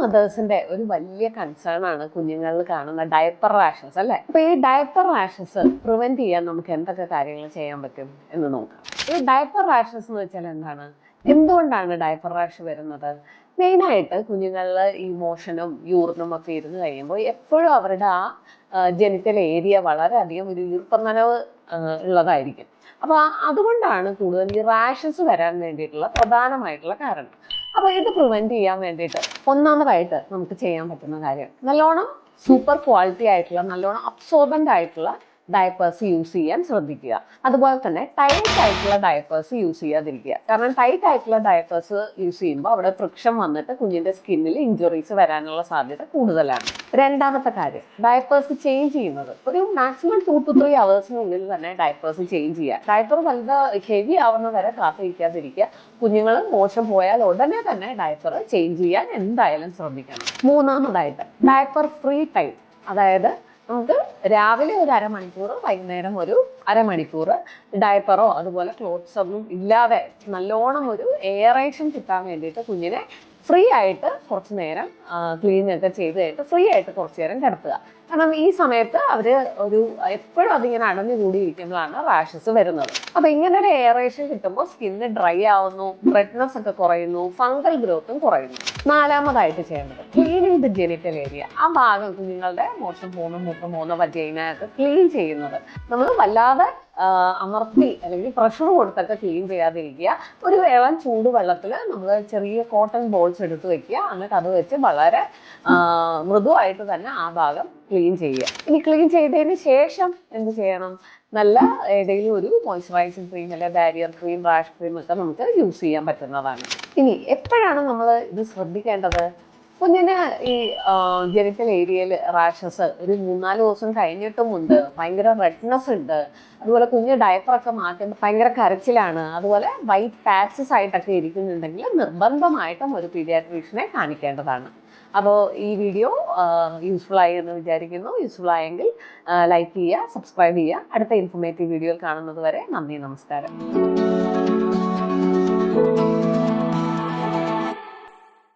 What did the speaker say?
മദേഴ്സിന്റെ ഒരു വലിയ കൺസേൺ ആണ് കുഞ്ഞുങ്ങളിൽ കാണുന്ന ഡയപ്പർ റാഷസ് അല്ലേ. അപ്പൊ ഈ ഡയപ്പർ റാഷസ് പ്രിവെന്റ് ചെയ്യാൻ നമുക്ക് എന്തൊക്കെ കാര്യങ്ങൾ ചെയ്യാൻ പറ്റും എന്ന് നോക്കാം. ഈ ഡയപ്പർ റാഷസ് എന്ന് വെച്ചാൽ എന്താണ്, എന്തുകൊണ്ടാണ് ഡയപ്പർ റാഷ് വരുന്നത്? മെയിനായിട്ട് കുഞ്ഞുങ്ങളിൽ ഈ മോഷനും യൂറിനും ഒക്കെ ഇരുന്ന് കഴിയുമ്പോൾ എപ്പോഴും അവരുടെ ആ ജെനിറ്റൽ ഏരിയ വളരെയധികം ഒരു ഈർപ്പനനവ് ഉള്ളതായിരിക്കും. അപ്പൊ അതുകൊണ്ടാണ് കൂടുതൽ ഈ റാഷസ് വരാൻ വേണ്ടിയിട്ടുള്ള പ്രധാനമായിട്ടുള്ള കാരണം. അപ്പൊ ഇത് പ്രിവെന്റ് ചെയ്യാൻ വേണ്ടിയിട്ട് ഒന്നാമതായിട്ട് നമുക്ക് ചെയ്യാൻ പറ്റുന്ന കാര്യം, നല്ലോണം സൂപ്പർ ക്വാളിറ്റി ആയിട്ടുള്ള നല്ലോണം അബ്സോർബൻ്റ് ആയിട്ടുള്ള ഡയപ്പേഴ്സ് യൂസ് ചെയ്യാൻ ശ്രദ്ധിക്കുക. അതുപോലെ തന്നെ ടൈറ്റ് ആയിട്ടുള്ള ഡയപ്പേഴ്സ് യൂസ് ചെയ്യാതിരിക്കുക. കാരണം ടൈറ്റ് ആയിട്ടുള്ള ഡയപ്പേഴ്സ് യൂസ് ചെയ്യുമ്പോൾ അവിടെ ഫ്രിക്ഷൻ വന്നിട്ട് കുഞ്ഞിന്റെ സ്കിന്നിൽ ഇഞ്ചുറീസ് വരാനുള്ള സാധ്യത കൂടുതലാണ്. രണ്ടാമത്തെ കാര്യം, ഡയപ്പേഴ്സ് ചേഞ്ച് ചെയ്യുന്നത് ഒരു മാക്സിമം 2 to 3 hours തന്നെ ഡയപ്പേഴ്സ് ചേഞ്ച് ചെയ്യുക. ഡയപ്പർ വലുത് ഹെവി ആവുന്ന വരെ കാത്തിരിക്കാതിരിക്കുക. കുഞ്ഞുങ്ങൾ മോശം പോയാൽ ഉടനെ തന്നെ ഡയപ്പർ ചേഞ്ച് ചെയ്യാൻ എന്തായാലും ശ്രദ്ധിക്കണം. മൂന്നാമതായിട്ട് ഡയപ്പർ ഫ്രീ ടൈം, അതായത് നമുക്ക് രാവിലെ ഒരു അരമണിക്കൂർ, വൈകുന്നേരം ഒരു അരമണിക്കൂർ ഡയപ്പറോ അതുപോലെ ക്ലോത്ത്സ് ഒന്നും ഇല്ലാതെ നല്ലോണം ഒരു എയറേഷൻ കിട്ടാൻ വേണ്ടിയിട്ട് കുഞ്ഞിനെ ഫ്രീ ആയിട്ട് കുറച്ച് നേരം ക്ലീൻ ഒക്കെ ചെയ്ത് കഴിഞ്ഞിട്ട് ഫ്രീ ആയിട്ട് കുറച്ച് നേരം കിടത്തുക. കാരണം ഈ സമയത്ത് അവർ എപ്പോഴും അതിങ്ങനെ അടഞ്ഞുകൂടി ഇരിക്കുമ്പോഴാണ് റാഷസ് വരുന്നത്. അപ്പൊ ഇങ്ങനെ ഒരു എയറേഷൻ കിട്ടുമ്പോൾ സ്കിന്ന് ഡ്രൈ ആവുന്നു, റെഡ്നെസ് ഒക്കെ കുറയുന്നു, ഫംഗൽ ഗ്രോത്തും കുറയുന്നു. നാലാമതായിട്ട് ചെയ്യേണ്ടത് ക്ലീനിങ് ദി ജെനിറ്റൽ ഏരിയ. ആ ഭാഗം കുഞ്ഞുങ്ങളുടെ മോശം പോകുന്ന മൂക്കം പോകുന്ന വജൈന ഒക്കെ ക്ലീൻ ചെയ്യുന്നത് നമ്മൾ വല്ലാതെ അമർത്തി അല്ലെങ്കിൽ പ്രഷർ കൊടുത്തൊക്കെ ക്ലീൻ ചെയ്യാതിരിക്കുക. ഒരു വേളം ചൂടുവെള്ളത്തിൽ നമ്മൾ ചെറിയ കോട്ടൺ ബോൾസ് എടുത്ത് വെക്കുക. എന്നിട്ട് അത് വെച്ച് വളരെ മൃദുവായിട്ട് തന്നെ ആ ഭാഗം ക്ലീൻ ചെയ്യുക. ഇനി ക്ലീൻ ചെയ്തതിന് ശേഷം എന്ത് ചെയ്യണം, നല്ല ഏതെങ്കിലും ഒരു മോയ്സ്ചറൈസിങ് ക്രീം അല്ലെങ്കിൽ ബാരിയർ ക്രീം, റാഷ് ക്രീം ഒക്കെ നമുക്ക് യൂസ് ചെയ്യാൻ പറ്റുന്നതാണ്. ഇനി എപ്പോഴാണ് നമ്മൾ ഇത് ശ്രദ്ധിക്കേണ്ടത്? കുഞ്ഞിന് ഈ ജെനിറ്റൽ ഏരിയയിൽ റാഷസ് ഒരു 3-4 ദിവസം കഴിഞ്ഞിട്ടുമുണ്ട്, ഭയങ്കര റെഡ്നെസ് ഉണ്ട്, അതുപോലെ കുഞ്ഞ് ഡയപ്പറൊക്കെ മാറ്റുമ്പോൾ ഭയങ്കര കരച്ചിലാണ്, അതുപോലെ വൈറ്റ് പാച്ചസ് ആയിട്ടൊക്കെ ഇരിക്കുന്നുണ്ടെങ്കിൽ നിർബന്ധമായിട്ടും ഒരു പീഡിയാട്രീഷ്യനെ കാണിക്കേണ്ടതാണ്. അപ്പോൾ ഈ വീഡിയോ യൂസ്ഫുൾ ആയി എന്ന് വിചാരിക്കുന്നു. യൂസ്ഫുൾ ആയെങ്കിൽ ലൈക്ക് ചെയ്യുക, സബ്സ്ക്രൈബ് ചെയ്യുക. അടുത്ത ഇൻഫോർമേറ്റീവ് വീഡിയോയിൽ കാണുന്നത് വരെ നന്ദി, നമസ്കാരം.